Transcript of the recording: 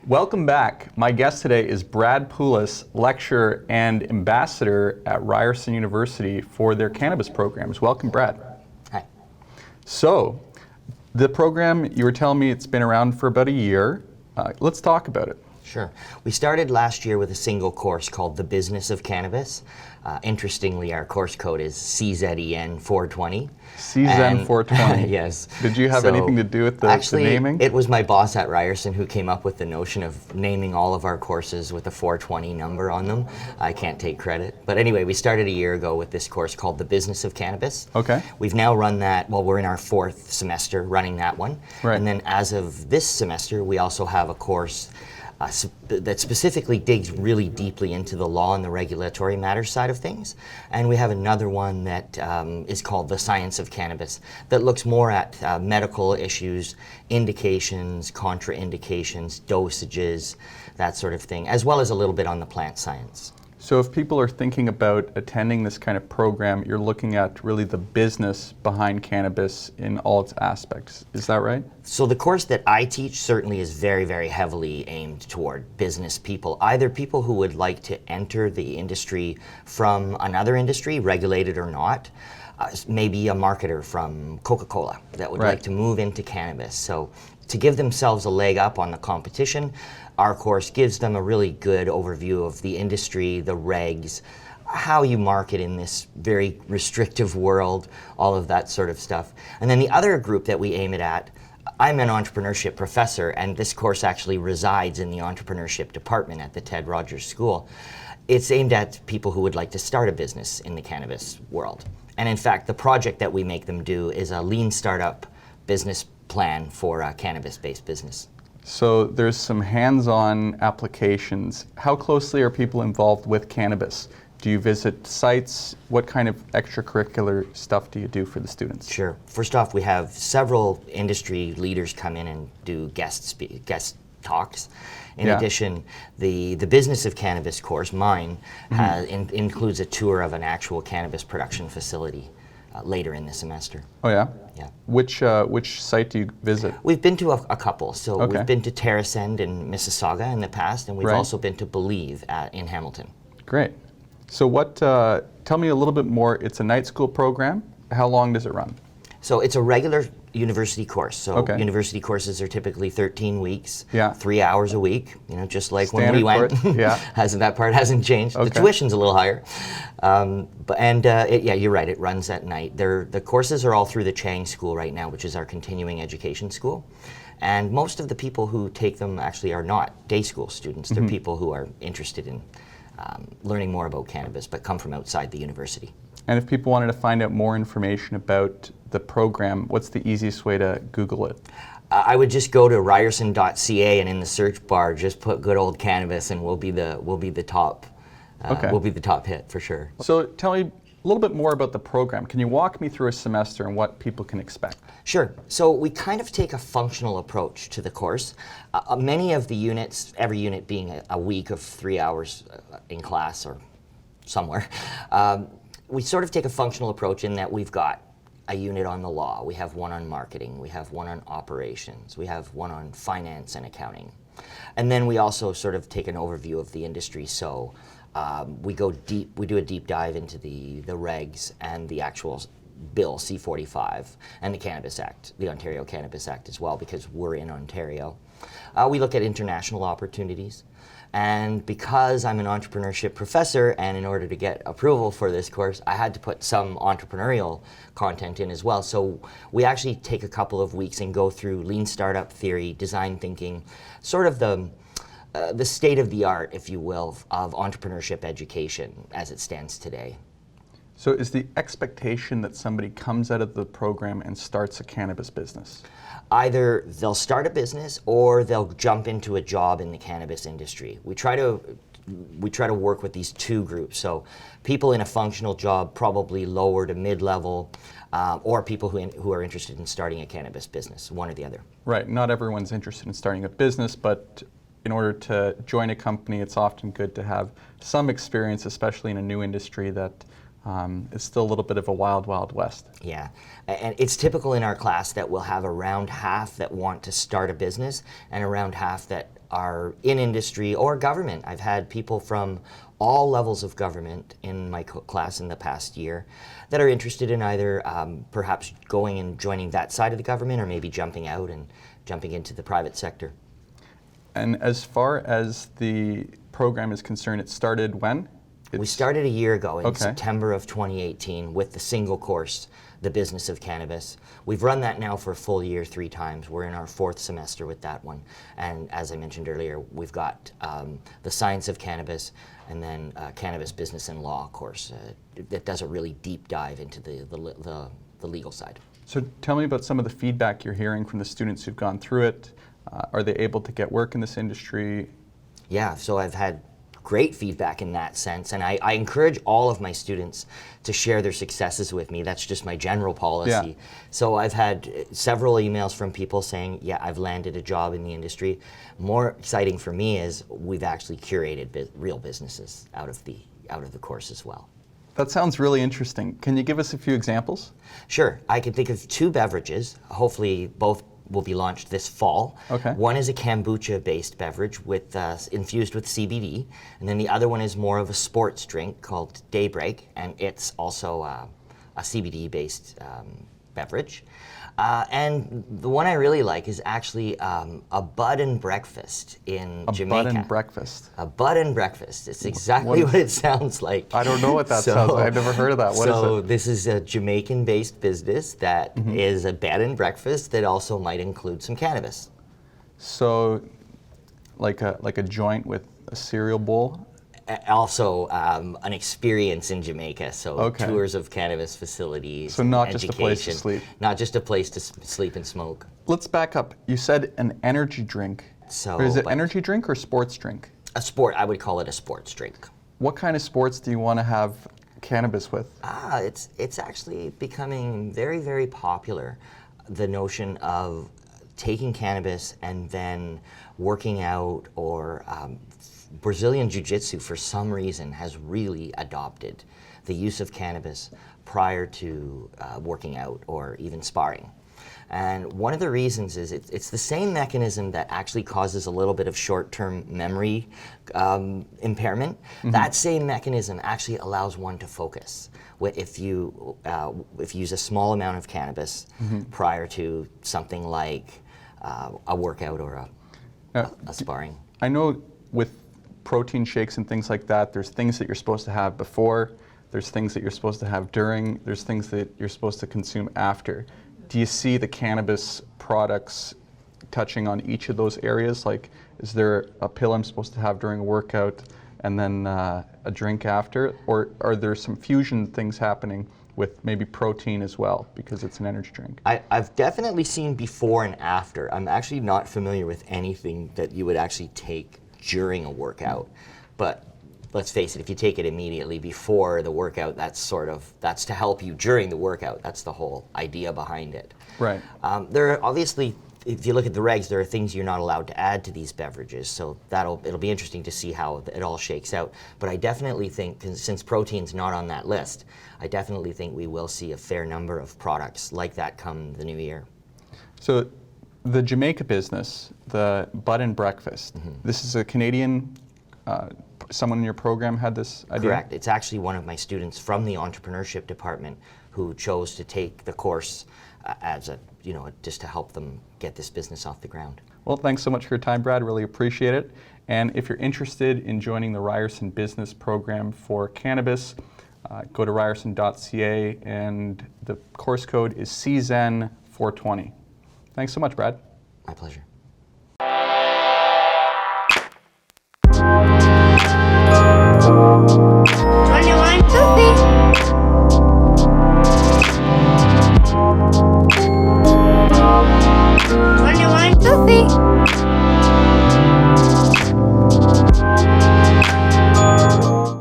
Welcome back. My guest today is Brad Poulos, lecturer and ambassador at Ryerson University for their cannabis programs. Welcome, Brad. Hi. So, the program, you were telling me it's been around for about a year. Let's talk about it. Sure. We started last year with a single course called The Business of Cannabis. Interestingly, our course code is CZEN 420. CZEN 420. Yes. Did you have anything to do with the naming? It was my boss at Ryerson who came up with the notion of naming all of our courses with a 420 number on them. I can't take credit. But anyway, we started a year ago with this course called The Business of Cannabis. Okay. We've now run that, well, we're in our fourth semester running that one. Right. And then as of this semester, we also have a course that specifically digs really deeply into the law and the regulatory matters side of things. And we have another one that is called The Science of Cannabis that looks more at medical issues, indications, contraindications, dosages, that sort of thing, as well as a little bit on the plant science. So if people are thinking about attending this kind of program, you're looking at really the business behind cannabis in all its aspects. Is that right? So the course that I teach certainly is very, very heavily aimed toward business people, either people who would like to enter the industry from another industry, regulated or not, maybe a marketer from Coca-Cola that would like to move into cannabis. So to give themselves a leg up on the competition, our course gives them a really good overview of the industry, the regs, how you market in this very restrictive world, all of that sort of stuff. And then the other group that we aim it at, I'm an entrepreneurship professor, and this course actually resides in the entrepreneurship department at the Ted Rogers School. It's aimed at people who would like to start a business in the cannabis world. And in fact, the project that we make them do is a lean startup business plan for a cannabis-based business. So there's some hands-on applications. How closely are people involved with cannabis? Do you visit sites? What kind of extracurricular stuff do you do for the students? Sure. First off, we have several industry leaders come in and do guest talks. In addition, the Business of Cannabis course, mine, includes a tour of an actual cannabis production facility later in the semester. Oh yeah? Yeah. Which site do you visit? We've been to a couple. So we've been to Ryerson in Mississauga in the past, and we've also been to Believe in Hamilton. Great. So tell me a little bit more. It's a night school program. How long does it run? So it's a regular university course. So university courses are typically 13 weeks, 3 hours a week, just like Standard when we went. That part hasn't changed. The tuition's a little higher. You're right, it runs at night. The courses are all through the Chang School right now, which is our continuing education school. And most of the people who take them actually are not day school students. They're people who are interested in learning more about cannabis, but come from outside the university. And if people wanted to find out more information about the program, what's the easiest way to Google it? I would just go to ryerson.ca and in the search bar just put good old cannabis, and we'll be the top hit for sure. So tell me a little bit more about the program. Can you walk me through a semester and what people can expect? Sure. So we kind of take a functional approach to the course. Many of the units, every unit being a week of 3 hours in class or somewhere, we sort of take a functional approach in that we've got a unit on the law, we have one on marketing, we have one on operations, we have one on finance and accounting. And then we also sort of take an overview of the industry. So we do a deep dive into the regs and the actual bill C-45 and the Cannabis Act, the Ontario Cannabis Act as well, because we're in Ontario. We look at international opportunities. And because I'm an entrepreneurship professor, and in order to get approval for this course, I had to put some entrepreneurial content in as well. So we actually take a couple of weeks and go through lean startup theory, design thinking, sort of the state of the art, if you will, of entrepreneurship education as it stands today. So is the expectation that somebody comes out of the program and starts a cannabis business? Either they'll start a business or they'll jump into a job in the cannabis industry. We try to work with these two groups. So people in a functional job, probably lower to mid-level, or people who are interested in starting a cannabis business, one or the other. Right. Not everyone's interested in starting a business, but in order to join a company, it's often good to have some experience, especially in a new industry that is still a little bit of a wild, wild west. Yeah, and it's typical in our class that we'll have around half that want to start a business and around half that are in industry or government. I've had people from all levels of government in my class in the past year that are interested in either perhaps going and joining that side of the government, or maybe jumping out and jumping into the private sector. And as far as the program is concerned, it started when? We started a year ago in September of 2018 with the single course, The Business of Cannabis. We've run that now for a full year 3 times. We're in our 4th semester with that one. And as I mentioned earlier, we've got the Science of Cannabis, and then Cannabis Business and Law course that does a really deep dive into the legal side. So tell me about some of the feedback you're hearing from the students who've gone through it. Are they able to get work in this industry? Yeah, so I've had great feedback in that sense, and I encourage all of my students to share their successes with me. That's just my general policy. Yeah. So I've had several emails from people saying, yeah, I've landed a job in the industry. More exciting for me is we've actually curated real businesses out of the course as well. That sounds really interesting. Can you give us a few examples? Sure. I can think of 2 beverages. Hopefully both will be launched this fall. Okay. One is a kombucha-based beverage with infused with CBD, and then the other one is more of a sports drink called Daybreak, and it's also a CBD-based beverage. And the one I really like is actually a bud and breakfast in Jamaica. A bud and breakfast? A bud and breakfast. It's exactly what it sounds like. I don't know what that sounds like. I've never heard of that. What is it? So this is a Jamaican-based business that is a bed and breakfast that also might include some cannabis. So like a joint with a cereal bowl? Also an experience in Jamaica, so tours of cannabis facilities. So not education, just a place to sleep. Not just a place to sleep and smoke. Let's back up. You said an energy drink. So is it energy drink or sports drink? A sport. I would call it a sports drink. What kind of sports do you want to have cannabis with? It's actually becoming very, very popular. The notion of taking cannabis and then working out, or Brazilian Jiu-Jitsu for some reason has really adopted the use of cannabis prior to working out or even sparring. And one of the reasons is it's the same mechanism that actually causes a little bit of short-term memory impairment. That same mechanism actually allows one to focus. If you use a small amount of cannabis prior to something like a workout or a sparring. I know with protein shakes and things like that, there's things that you're supposed to have before, there's things that you're supposed to have during, there's things that you're supposed to consume after. Do you see the cannabis products touching on each of those areas? Like, is there a pill I'm supposed to have during a workout and then a drink after? Or are there some fusion things happening with maybe protein as well, because it's an energy drink? I've definitely seen before and after. I'm actually not familiar with anything that you would actually take during a workout. But let's face it, if you take it immediately before the workout, that's to help you during the workout. That's the whole idea behind it. Right. There are obviously, if you look at the regs, there are things you're not allowed to add to these beverages. So it'll be interesting to see how it all shakes out. But I definitely think, since protein's not on that list, I definitely think we will see a fair number of products like that come the new year. So the Jamaica business, the bud and breakfast, this is a Canadian, someone in your program had this idea? Correct. It's actually one of my students from the entrepreneurship department who chose to take the course as just to help them get this business off the ground. Well, thanks so much for your time, Brad. Really appreciate it. And if you're interested in joining the Ryerson Business Program for Cannabis, go to ryerson.ca, and the course code is CZEN420. Thanks so much, Brad. My pleasure.